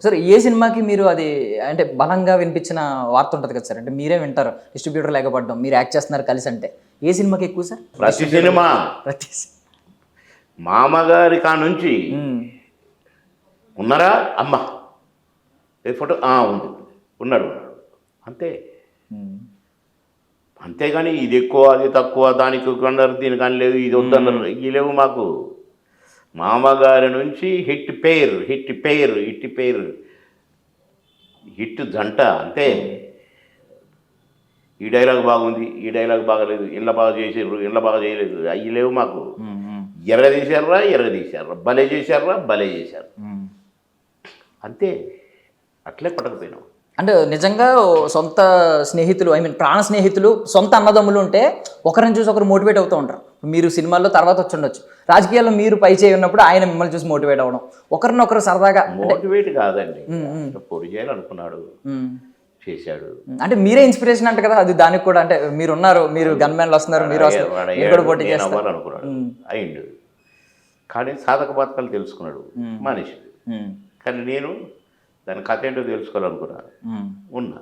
Sir ఏ సినిమాకి మీరు అది అంటే బలంగా వినిపించిన వార్త ఉంటుంది కదా సార్, అంటే మీరే వింటారు డిస్ట్రిబ్యూటర్ లేకపోవడం, మీరు యాక్ట్ చేస్తున్నారు కలిసి, అంటే ఏ సినిమాకి ఎక్కువ సార్? ప్రతి సినిమా ప్రతి మామగారి కా నుంచి ఉన్నారా అమ్మ ఏ ఫోటో ఉంది ఉన్నాడు అంతే. అంతేగాని ఇది ఎక్కువ అది తక్కువ, దానికి కొన్నారు దీనికి అని లేదు, ఇది వద్దన్నారు, ఇవి లేవు మాకు. మామగారి నుంచి హిట్ పేరు హిట్ పేరు హిట్ పేరు హిట్ జంట అంతే. ఈ డైలాగ్ బాగుంది, ఈ డైలాగ్ బాగలేదు, ఇళ్ళ బాగా చేసారు, ఇళ్ళ బాగా చేయలేదు, అవి లేవు మాకు. ఎరగదీశారా భలే చేశారు అంతే. అట్లే పడకపోయినాం. అంటే నిజంగా సొంత స్నేహితులు, ఐ మీన్ ప్రాణ స్నేహితులు, సొంత అన్నదమ్ములు ఉంటే ఒకరిని చూసి ఒకరు మోటివేట్ అవుతూ ఉంటారు. మీరు సినిమాల్లో తర్వాత వచ్చి ఉండొచ్చు, రాజకీయాల్లో మీరు పై చేయి ఉన్నప్పుడు ఆయన మిమ్మల్ని చూసి మోటివేట్ అవ్వడం, ఒకరినొకరు సరదాగా. మోటివేట్ కాదండి, పొడి చేయాలనుకున్నాడు, చేశాడు. అంటే మీరే ఇన్స్పిరేషన్ అంట కదా, అది దానికి కూడా. అంటే మీరు ఉన్నారు, మీరు గన్ మ్యాన్లు వస్తున్నారు, మీరు పోటీ చేస్తారు అనుకున్నాడు, అయిండు. కానీ సాధక బాధకాలు తెలుసుకున్నాడు మనిషి. కానీ నేను దాని కథ ఏంటో తెలుసుకోవాలనుకున్నాను, ఉన్నా.